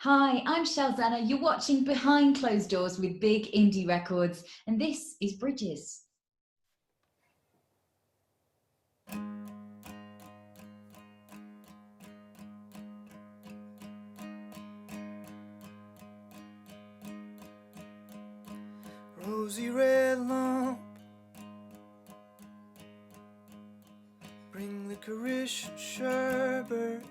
Hi, I'm Shell Zenner. You're watching Behind Closed Doors with Big Indie Records, and this is Bridges. Rosy red lump, bring licorice and sherbet.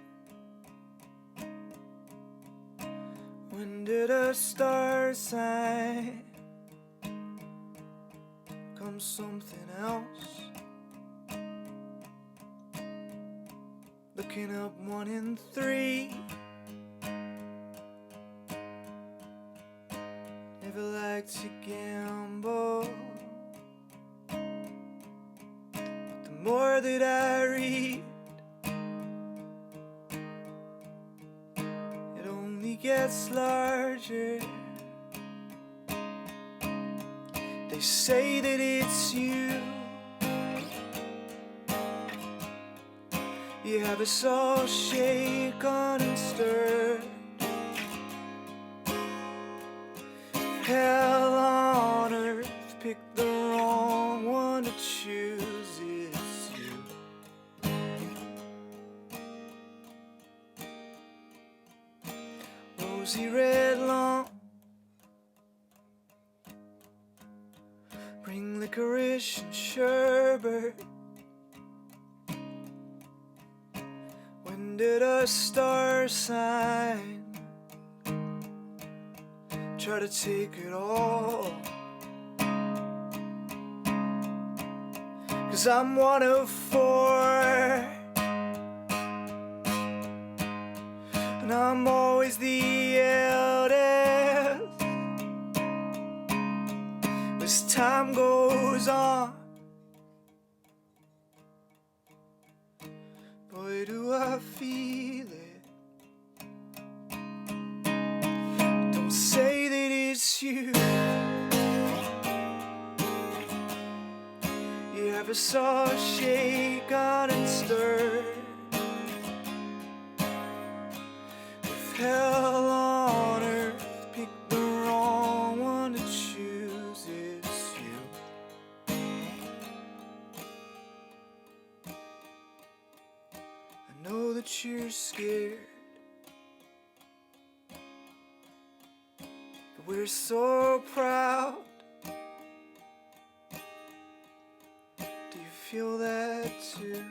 When did a star sign come something else? Looking up 1 and 3. Never liked to gamble, but the more that I read, it only gets larger. They say that it's you. You have us all shaken and stirred. Hell on earth, pick the wrong one to choose. It's you. Rosy red lump, bring licorice and sherbet. When did a star sign try to take it all? 'Cause I'm 1 of 4, and I'm always the eldest. As time goes on, boy, do I feel it. Don't say that it's you. You have us all shaken and stirred. If hell on earth, pick the wrong one to choose. It's you. I know that you're scared, but we're so proud. Do you feel that too?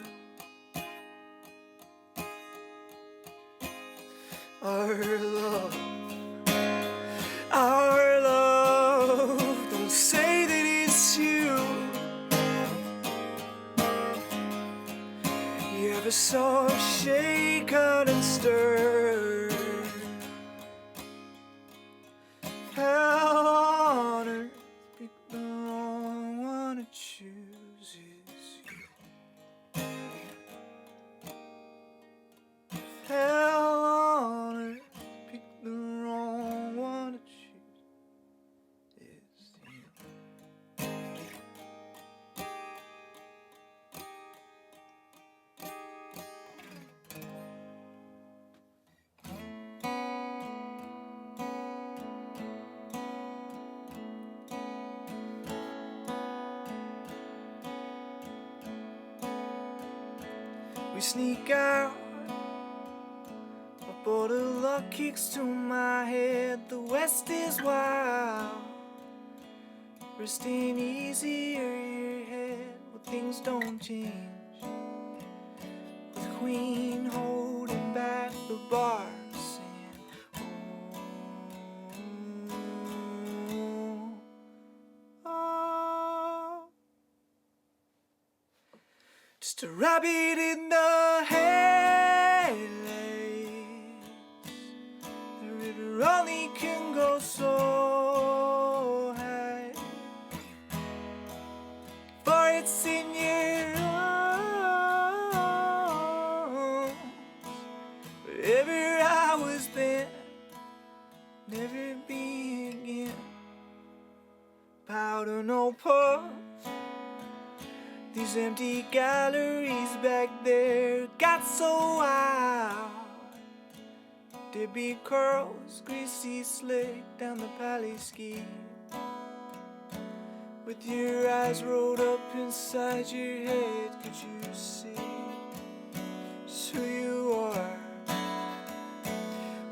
Our love, don't say that it's you. You have us all shaken and stirred. Hell on earth, pick the wrong one to choose. It's you. Hell on earth, pick the wrong one to choose. It's you. We sneak out, a bolt of luck kicks to my head. The West is wild, resting easier your head. Well, things don't change, with Queen holding back the bar, saying, oh, oh. Just a rabbit in the headlights. The river only can go so high, for it's in your arms. Wherever I was then, never be again. Powder no puff. These empty galleries back there got so wild. There'd be curls, greasy slick down the pally ski. With your eyes rolled up inside your head, could you see just who you are?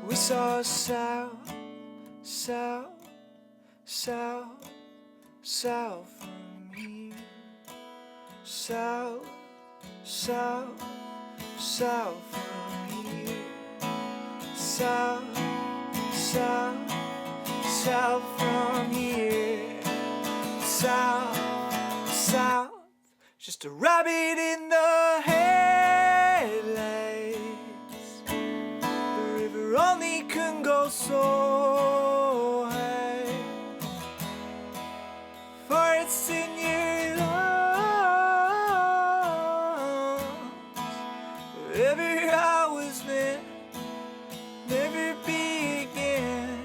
We saw south, south, south, south from here. South, south, south from here. South, south, south from here. South, south, just a rabbit in the headlights. The river only can go so high, for it's in your lungs. Wherever I was then, never be again.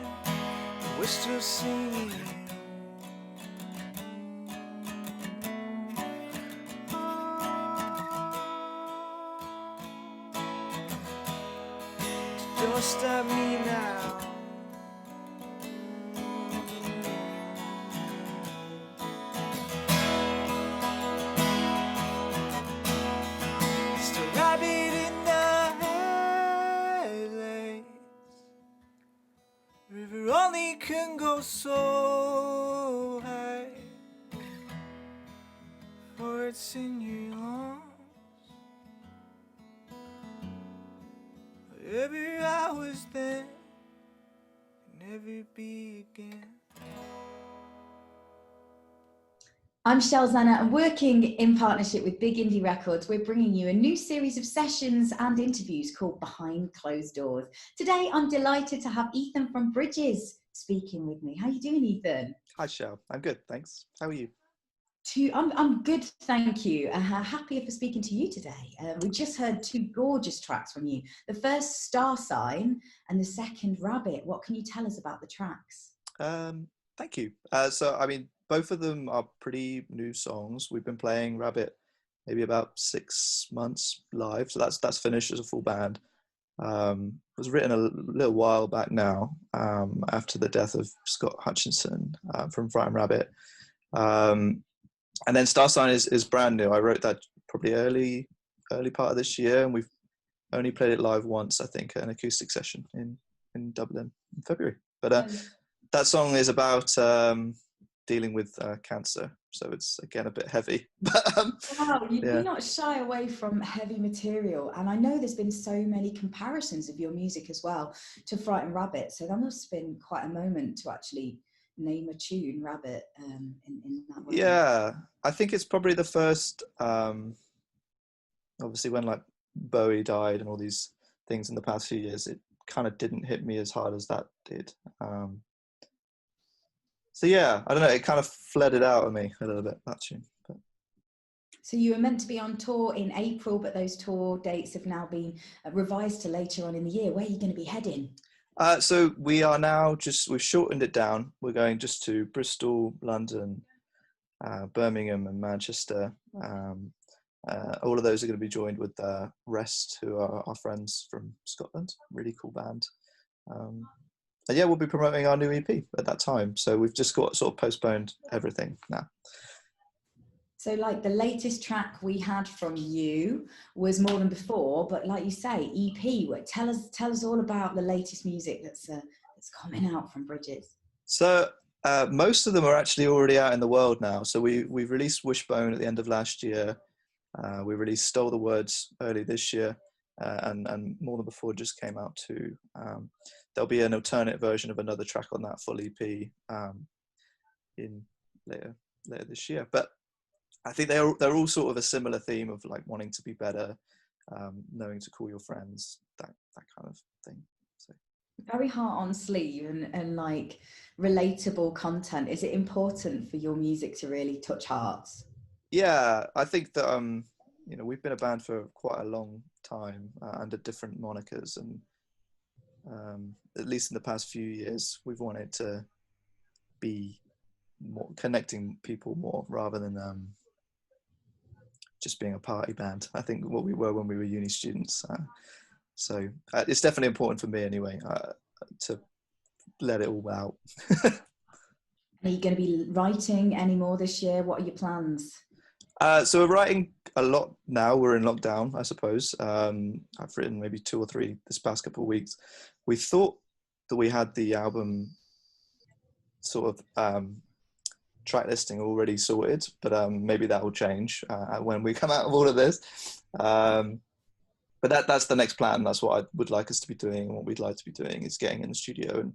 We're still singing. Don't stop me now. Just a rabbit in the headlights. River only can go so high, for it's in your lungs. Wherever I was then, never be again. I'm Shell Zenner, and working in partnership with Big Indie Records, we're bringing you a new series of sessions and interviews called Behind Closed Doors. Today, I'm delighted to have Ethan from Bridges speaking with me. How are you doing, Ethan? Hi, Shell. I'm good, thanks. How are you? I'm good, thank you. Happier for speaking to you today. We just heard two gorgeous tracks from you. The first, Star Sign, and the second, Rabbit. What can you tell us about the tracks? Thank you. Both of them are pretty new songs. We've been playing Rabbit maybe about 6 months live, so that's finished as a full band. It was written a little while back now, after the death of Scott Hutchinson from Frightened Rabbit. And then Star Sign is brand new. I wrote that probably early part of this year, and we've only played it live once, I think, at an acoustic session in Dublin in February. But that song is about dealing with cancer, so it's again a bit heavy. Wow, you do not shy away from heavy material, and I know there's been so many comparisons of your music as well to Frightened Rabbit, so that must have been quite a moment to actually name a tune Rabbit in that way. Yeah, I think it's probably the first, obviously when like Bowie died and all these things in the past few years, it kind of didn't hit me as hard as that did. So yeah, I don't know, it kind of flooded out of me a little bit, that tune. But. So you were meant to be on tour in April, but those tour dates have now been revised to later on in the year. Where are you going to be heading? So we are now we've shortened it down. We're going just to Bristol, London, Birmingham and Manchester. All of those are going to be joined with Rest, who are our friends from Scotland. Really cool band. And yeah, we'll be promoting our new EP at that time. So we've just got sort of postponed everything now. So like the latest track we had from you was More Than Before, but like you say, EP. Tell us all about the latest music that's coming out from Bridges. So most of them are actually already out in the world now. So we've released Wishbone at the end of last year. We released Stole the Words early this year, and More Than Before just came out too. There'll be an alternate version of another track on that full EP in later this year. But I think they're all sort of a similar theme of like wanting to be better, knowing to call your friends, that kind of thing. So. Very heart on sleeve and like relatable content. Is it important for your music to really touch hearts? Yeah, I think that we've been a band for quite a long time under different monikers, and at least in the past few years, we've wanted to be more connecting people more rather than just being a party band. I think what we were when we were uni students. So it's definitely important for me anyway to let it all out. Are you going to be writing any more this year? What are your plans? So we're writing a lot now. We're in lockdown, I suppose. I've written maybe 2 or 3 this past couple of weeks. We thought that we had the album sort of track listing already sorted, but maybe that will change when we come out of all of this. But that's the next plan. That's what I would like us to be doing, and what we'd like to be doing is getting in the studio and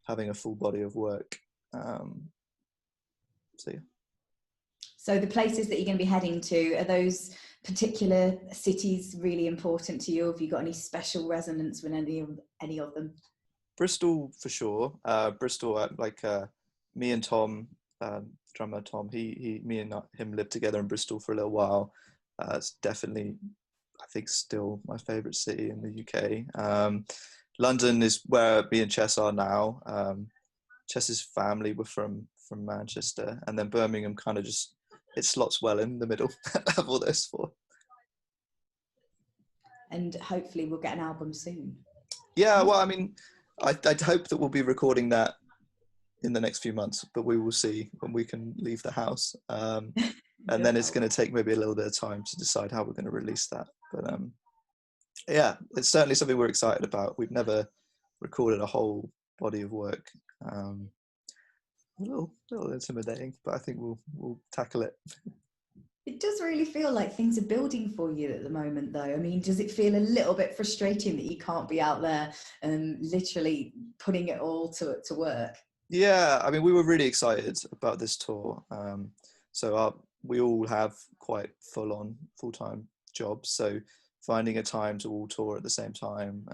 having a full body of work. So yeah. So the places that you're going to be heading to, are those particular cities really important to you? Have you got any special resonance with any of them? Bristol for sure. Bristol, me and Tom, drummer Tom, me and him lived together in Bristol for a little while. It's definitely, I think, still my favourite city in the UK. London is where me and Chess are now. Chess's family were from Manchester, and then Birmingham kind of just, it slots well in the middle of all this for. And hopefully we'll get an album soon. Yeah, well, I mean, I'd hope that we'll be recording that in the next few months, but we will see when we can leave the house. And then it's going to take maybe a little bit of time to decide how we're going to release that. But yeah, it's certainly something we're excited about. We've never recorded a whole body of work. A little intimidating, but I think we'll tackle it. It does really feel like things are building for you at the moment, though. I mean, does it feel a little bit frustrating that you can't be out there and literally putting it all to work? Yeah, I mean, we were really excited about this tour. We all have quite full-time jobs, so finding a time to all tour at the same time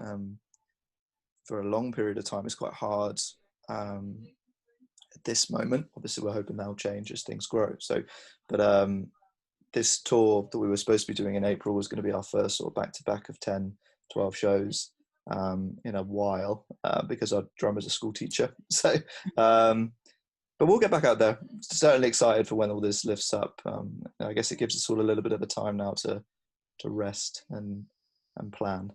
for a long period of time is quite hard. At this moment, obviously, we're hoping that'll change as things grow. But this tour that we were supposed to be doing in April was going to be our first sort of back-to-back of 10, 12 shows in a while because our drummer's a school teacher. So, but we'll get back out there. Certainly excited for when all this lifts up. I guess it gives us all a little bit of a time now to rest and plan.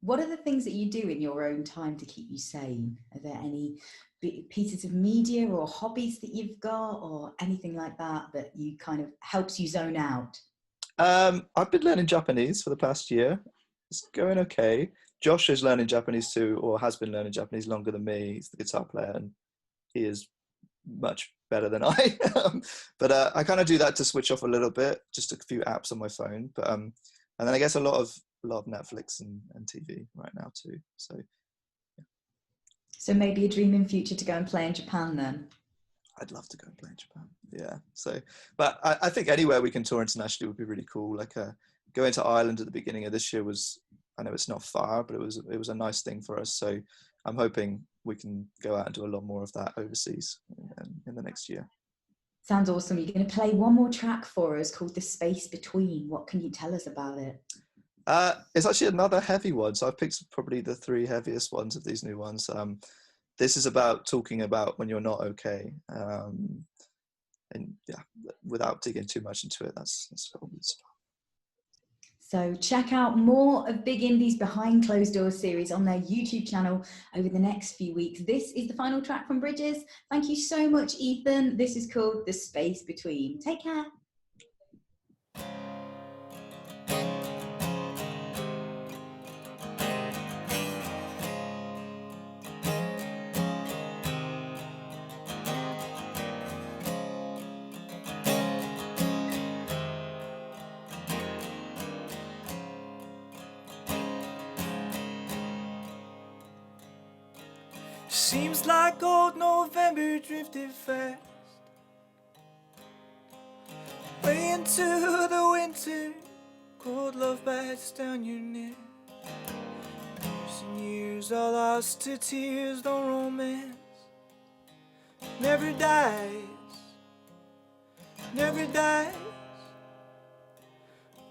What are the things that you do in your own time to keep you sane? Are there any pieces of media or hobbies that you've got or anything like that that you kind of helps you zone out? I've been learning Japanese for the past year. It's going okay. Josh is learning Japanese too, or has been learning Japanese longer than me. He's the guitar player, and he is much better than I am. But I kind of do that to switch off a little bit, just a few apps on my phone. But and then I guess a lot of Netflix and TV right now too. So yeah. So maybe a dream in future to go and play in Japan then? I'd love to go and play in Japan. Yeah. So, but I think anywhere we can tour internationally would be really cool. Like going to Ireland at the beginning of this year was, I know it's not far, but it was a nice thing for us. So I'm hoping we can go out and do a lot more of that overseas in the next year. Sounds awesome. You're going to play one more track for us called The Space Between. What can you tell us about it? It's actually another heavy one. So I've picked probably the 3 heaviest ones of these new ones. This is about talking about when you're not okay. And yeah, without digging too much into it, that's what it's about. So check out more of Big Indie's Behind Closed Doors series on their YouTube channel over the next few weeks. This is the final track from Bridges. Thank you so much, Ethan. This is called The Space Between. Take care. Seems like old November drifted fast, way into the winter. Cold love bites down your neck. Years and years are lost to tears. The romance never dies, never dies.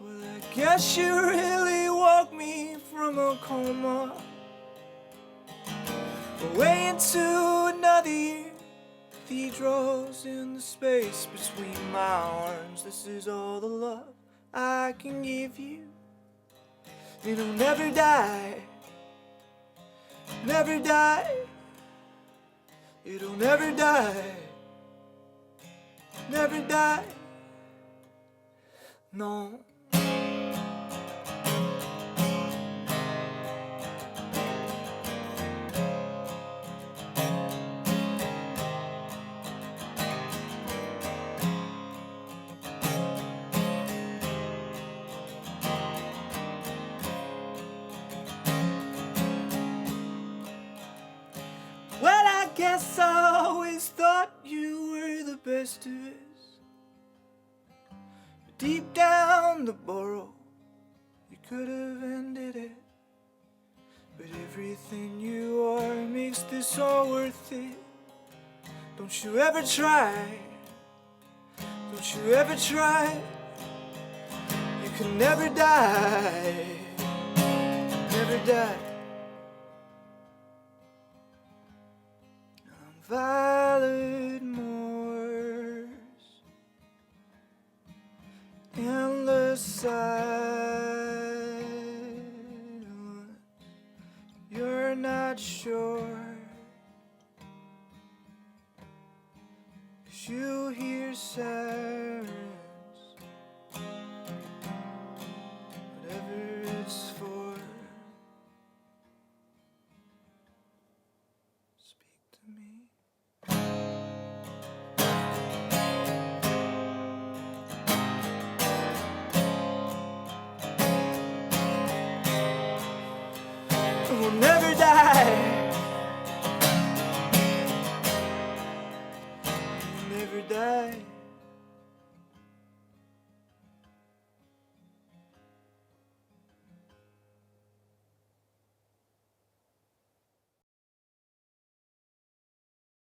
Well, I guess you really woke me from a coma, away into another year. Cathedrals in the space between my arms. This is all the love I can give you. It'll never die, never die. It'll never die, never die. No. Well, I guess I always thought you were the best of us. But deep down the burrow, you could have ended it. But everything you are makes this all worth it. Don't you ever try, don't you ever try. You can never die, never die. Violet moors, endless sighs.